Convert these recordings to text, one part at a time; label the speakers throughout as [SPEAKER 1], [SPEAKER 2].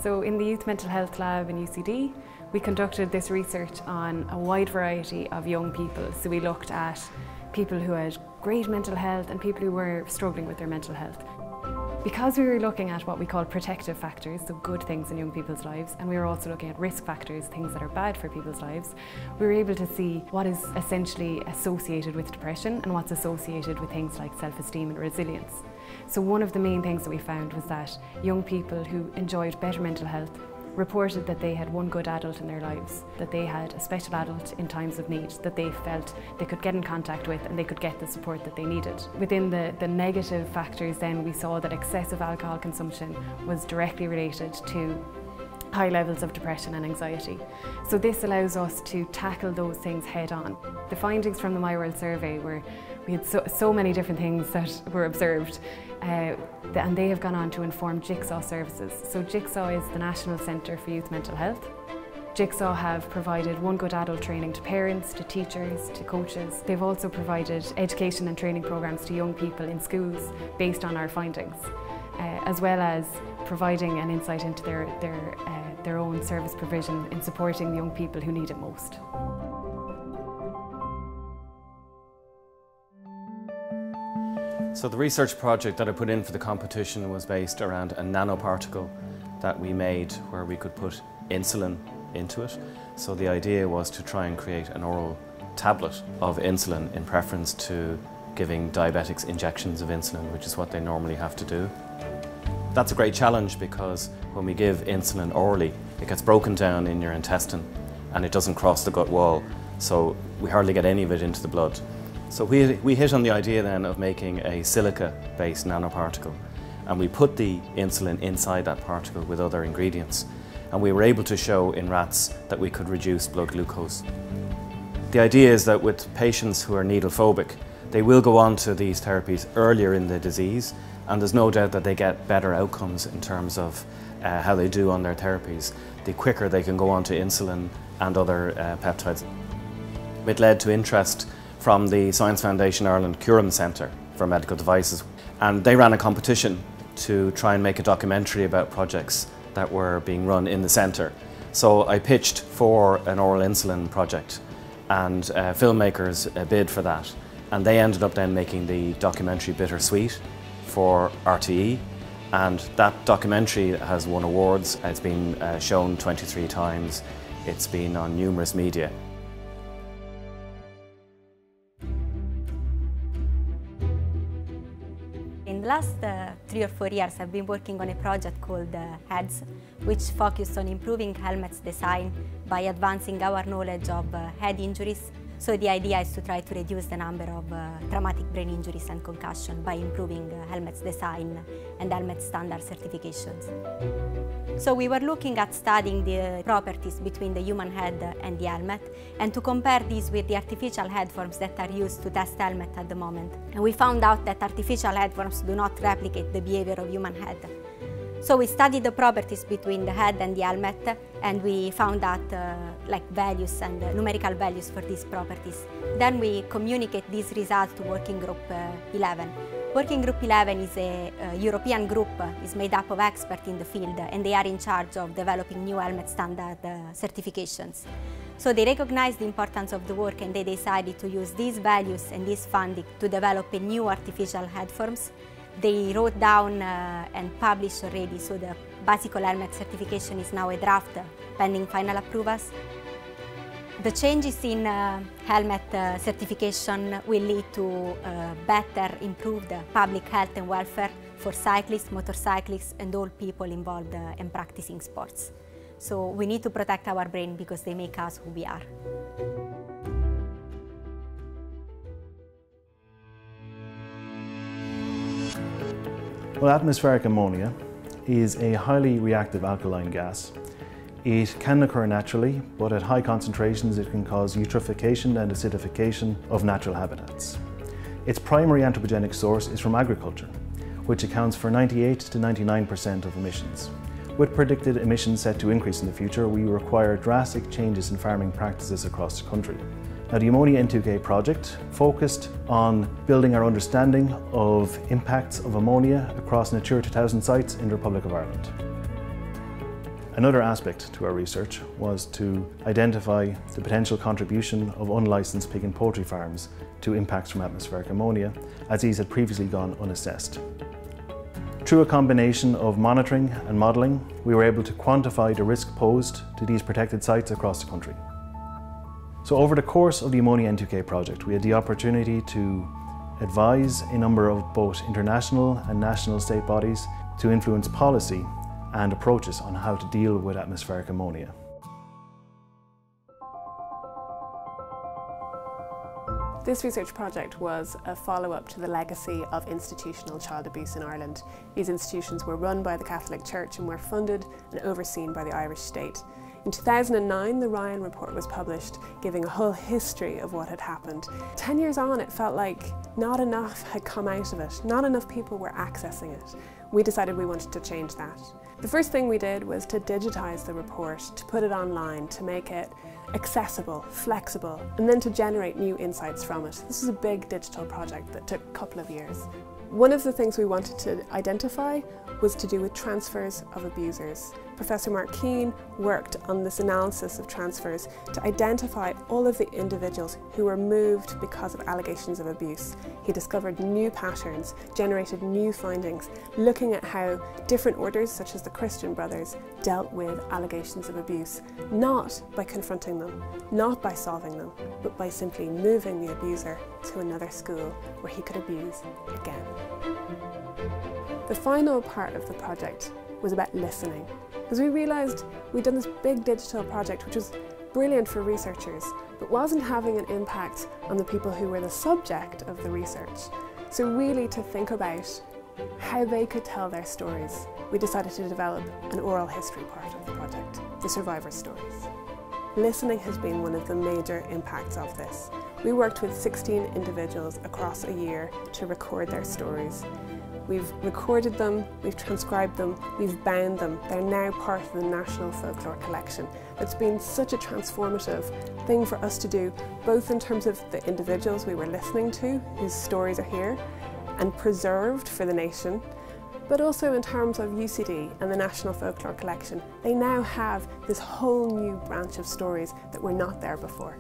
[SPEAKER 1] So in the Youth Mental Health Lab in UCD, we conducted this research on a wide variety of young people. So we looked at people who had great mental health and people who were struggling with their mental health. Because we were looking at what we call protective factors, so good things in young people's lives, and we were also looking at risk factors, things that are bad for people's lives, we were able to see what is essentially associated with depression and what's associated with things like self-esteem and resilience. So one of the main things that we found was that young people who enjoyed better mental health reported that they had one good adult in their lives, that they had a special adult in times of need, that they felt they could get in contact with and they could get the support that they needed. Within the negative factors then, we saw that excessive alcohol consumption was directly related to high levels of depression and anxiety. So this allows us to tackle those things head on. The findings from the My World survey were, we had so many different things that were observed, and they have gone on to inform Jigsaw services. So Jigsaw is the National Centre for Youth Mental Health. Jigsaw have provided one good adult training to parents, to teachers, to coaches. They've also provided education and training programmes to young people in schools based on our findings, as well as providing an insight into their own service provision in supporting the young people who need it most.
[SPEAKER 2] So the research project that I put in for the competition was based around a nanoparticle that we made where we could put insulin into it. So the idea was to try and create an oral tablet of insulin in preference to giving diabetics injections of insulin, which is what they normally have to do. That's a great challenge because when we give insulin orally, it gets broken down in your intestine and it doesn't cross the gut wall, so we hardly get any of it into the blood. So we hit on the idea then of making a silica-based nanoparticle, and we put the insulin inside that particle with other ingredients, and we were able to show in rats that we could reduce blood glucose. The idea is that with patients who are needle phobic, they will go on to these therapies earlier in the disease, and there's no doubt that they get better outcomes in terms of how they do on their therapies, the quicker they can go on to insulin and other peptides. It led to interest from the Science Foundation Ireland CURAM Centre for Medical Devices, and they ran a competition to try and make a documentary about projects that were being run in the centre. So I pitched for an oral insulin project, and filmmakers bid for that, and they ended up then making the documentary Bittersweet for RTE, and that documentary has won awards. It's been shown 23 times. It's been on numerous media.
[SPEAKER 3] In the last 3 or 4 years, I've been working on a project called HEADS, which focused on improving helmets design by advancing our knowledge of head injuries. So the idea is to try to reduce the number of traumatic brain injuries and concussion by improving helmets design and helmet standard certifications. So we were looking at studying the properties between the human head and the helmet, and to compare these with the artificial head forms that are used to test helmet at the moment. And we found out that artificial head forms do not replicate the behavior of human head. So we studied the properties between the head and the helmet, and we found out like values and numerical values for these properties. Then we communicate these results to Working Group 11. Working Group 11 is a European group, is made up of experts in the field, and they are in charge of developing new helmet standard certifications. So they recognized the importance of the work, and they decided to use these values and this funding to develop a new artificial head forms. They wrote down and published already, so the bicycle helmet certification is now a draft pending final approvals. The changes in helmet certification will lead to better, improved public health and welfare for cyclists, motorcyclists, and all people involved in practicing sports. So we need to protect our brain because they make us who we are.
[SPEAKER 4] Well, atmospheric ammonia is a highly reactive alkaline gas. It can occur naturally, but at high concentrations it can cause eutrophication and acidification of natural habitats. Its primary anthropogenic source is from agriculture, which accounts for 98 to 99% of emissions. With predicted emissions set to increase in the future, we require drastic changes in farming practices across the country. Now, the Ammonia N2K project focused on building our understanding of impacts of ammonia across Natura 2000 sites in the Republic of Ireland. Another aspect to our research was to identify the potential contribution of unlicensed pig and poultry farms to impacts from atmospheric ammonia, as these had previously gone unassessed. Through a combination of monitoring and modelling, we were able to quantify the risk posed to these protected sites across the country. So over the course of the Ammonia N2K project, we had the opportunity to advise a number of both international and national state bodies to influence policy and approaches on how to deal with atmospheric ammonia.
[SPEAKER 5] This research project was a follow-up to the legacy of institutional child abuse in Ireland. These institutions were run by the Catholic Church and were funded and overseen by the Irish state. In 2009, the Ryan Report was published, giving a whole history of what had happened. 10 years on, it felt like not enough had come out of it. Not enough people were accessing it. We decided we wanted to change that. The first thing we did was to digitise the report, to put it online, to make it accessible, flexible, and then to generate new insights from it. This is a big digital project that took a couple of years. One of the things we wanted to identify was to do with transfers of abusers. Professor Mark Keane worked on this analysis of transfers to identify all of the individuals who were moved because of allegations of abuse. He discovered new patterns, generated new findings, looking at how different orders, such as the Christian Brothers, dealt with allegations of abuse, not by confronting them, not by solving them, but by simply moving the abuser to another school where he could abuse again. The final part of the project was about listening, because we realised we'd done this big digital project which was brilliant for researchers, but wasn't having an impact on the people who were the subject of the research. So really to think about how they could tell their stories, we decided to develop an oral history part of the project, the survivor stories. Listening has been one of the major impacts of this. We worked with 16 individuals across a year to record their stories. We've recorded them, we've transcribed them, we've bound them. They're now part of the National Folklore Collection. It's been such a transformative thing for us to do, both in terms of the individuals we were listening to, whose stories are here, and preserved for the nation, but also in terms of UCD and the National Folklore Collection. They now have this whole new branch of stories that were not there before.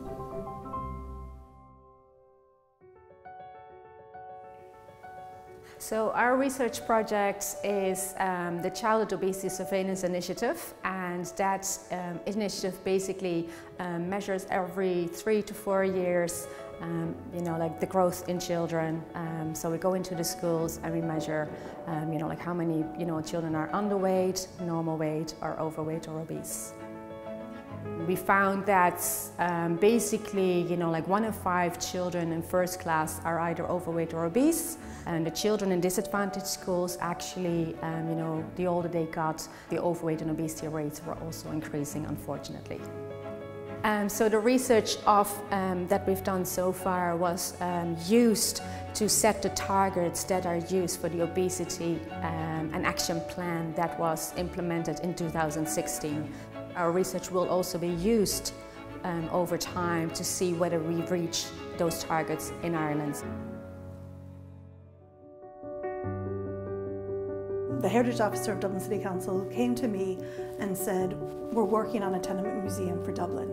[SPEAKER 6] So our research project is the Childhood Obesity Surveillance Initiative, and that initiative basically measures every 3 to 4 years like the growth in children. So we go into the schools and we measure like how many children are underweight, normal weight, or overweight or obese. We found that basically, like 1 in 5 children in first class are either overweight or obese, and the children in disadvantaged schools actually, the older they got, the overweight and obesity rates were also increasing, unfortunately. So the research that we've done so far was used to set the targets that are used for the obesity and action plan that was implemented in 2016. Our research will also be used over time to see whether we reach those targets in Ireland.
[SPEAKER 7] The Heritage Officer of Dublin City Council came to me and said, "We're working on a tenement museum for Dublin."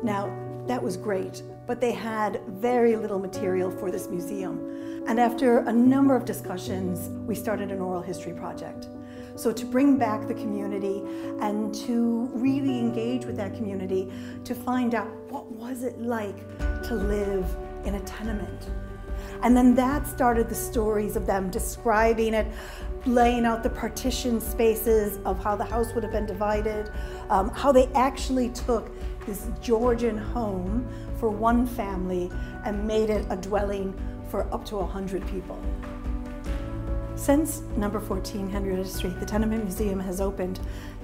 [SPEAKER 7] Now, that was great, but they had very little material for this museum. And after a number of discussions, we started an oral history project. So to bring back the community and to really engage with that community, to find out what was it like to live in a tenement. And then that started the stories of them describing it, laying out the partition spaces of how the house would have been divided, how they actually took this Georgian home for one family and made it a dwelling for up to 100 people. Since number 14 Henrietta Street, the Tenement Museum has opened,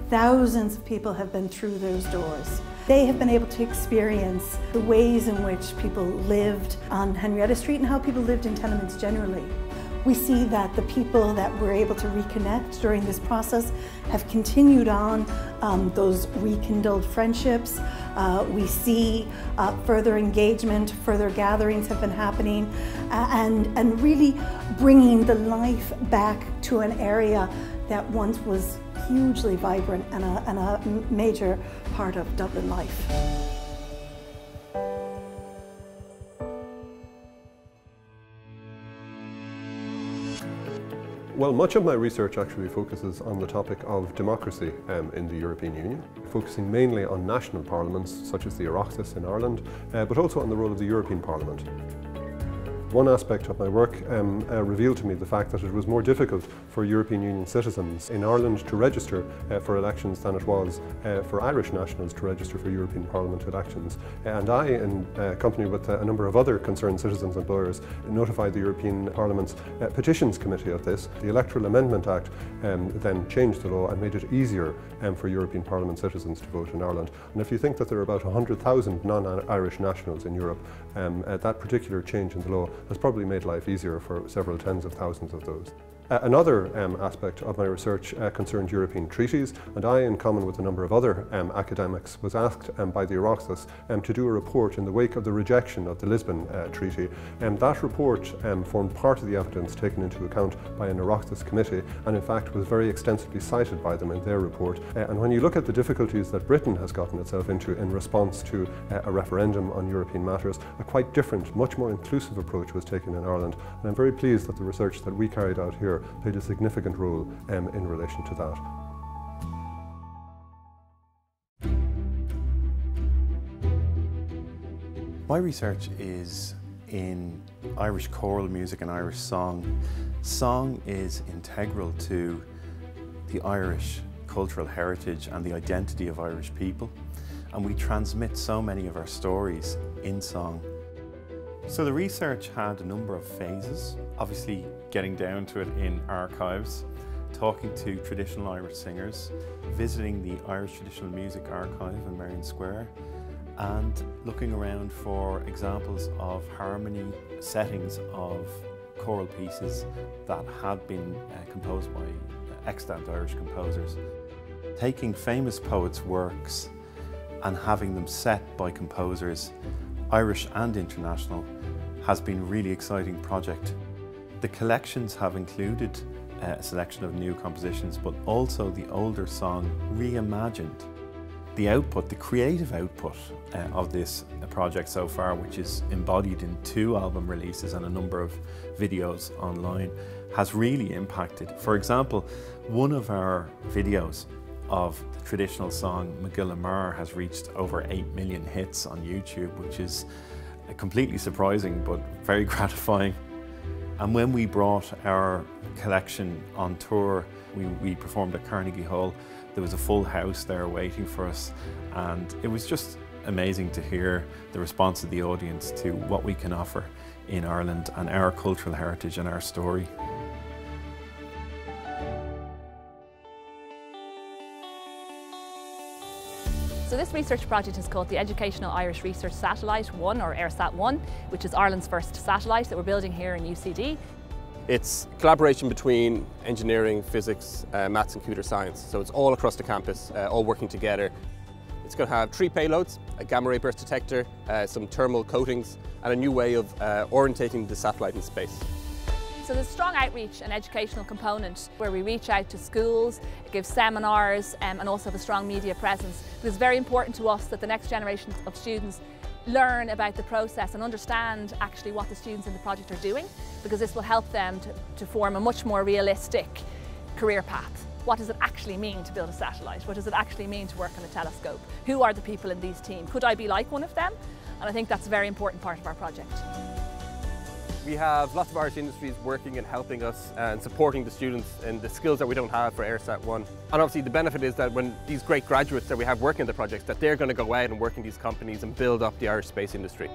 [SPEAKER 7] thousands of people have been through those doors. They have been able to experience the ways in which people lived on Henrietta Street and how people lived in tenements generally. We see that the people that were able to reconnect during this process have continued on those rekindled friendships. We see further engagement, further gatherings have been happening, and really bringing the life back to an area that once was hugely vibrant and a major part of Dublin life.
[SPEAKER 8] Well, much of my research actually focuses on the topic of democracy in the European Union, focusing mainly on national parliaments such as the Oireachtas in Ireland, but also on the role of the European Parliament. One aspect of my work revealed to me the fact that it was more difficult for European Union citizens in Ireland to register for elections than it was for Irish nationals to register for European Parliament elections. And I, in company with a number of other concerned citizens and lawyers, notified the European Parliament's Petitions Committee of this. The Electoral Amendment Act then changed the law and made it easier for European Parliament citizens to vote in Ireland. And if you think that there are about 100,000 non-Irish nationals in Europe, that particular change in the law has probably made life easier for several tens of thousands of those. Another aspect of my research concerned European treaties, and I, in common with a number of other academics, was asked by the Oireachtas to do a report in the wake of the rejection of the Lisbon Treaty. That report formed part of the evidence taken into account by an Oireachtas committee, and in fact was very extensively cited by them in their report. And when you look at the difficulties that Britain has gotten itself into in response to a referendum on European matters, a quite different, much more inclusive approach was taken in Ireland. And I'm very pleased that the research that we carried out here played a significant role in relation to that.
[SPEAKER 9] My research is in Irish choral music and Irish song. Song is integral to the Irish cultural heritage and the identity of Irish people, and we transmit so many of our stories in song. So the research had a number of phases, obviously getting down to it in archives, talking to traditional Irish singers, visiting the Irish Traditional Music Archive in Merrion Square, and looking around for examples of harmony settings of choral pieces that had been composed by extant Irish composers. Taking famous poets' works and having them set by composers, Irish and international, has been a really exciting project. The collections have included a selection of new compositions, but also the older song reimagined. The output, the creative output of this project so far, which is embodied in 2 album releases and a number of videos online, has really impacted. For example, one of our videos of the traditional song Magilla Mar has reached over 8 million hits on YouTube, which is completely surprising but very gratifying. And when we brought our collection on tour, we performed at Carnegie Hall. There was a full house there waiting for us, and it was just amazing to hear the response of the audience to what we can offer in Ireland and our cultural heritage and our story.
[SPEAKER 10] So this research project is called the Educational Irish Research Satellite 1, or AirSat-1, which is Ireland's first satellite that we're building here in UCD.
[SPEAKER 11] It's collaboration between engineering, physics, maths and computer science. So it's all across the campus, all working together. It's going to have 3 payloads, a gamma ray burst detector, some thermal coatings, and a new way of orientating the satellite in space.
[SPEAKER 10] So there's a strong outreach and educational component where we reach out to schools, give seminars and also have a strong media presence. It's very important to us that the next generation of students learn about the process and understand actually what the students in the project are doing, because this will help them to form a much more realistic career path. What does it actually mean to build a satellite? What does it actually mean to work on a telescope? Who are the people in these teams? Could I be like one of them? And I think that's a very important part of our project.
[SPEAKER 11] We have lots of Irish industries working and helping us and supporting the students and the skills that we don't have for AirSat-1. And obviously the benefit is that when these great graduates that we have working on the projects, that they're going to go out and work in these companies and build up the Irish space industry.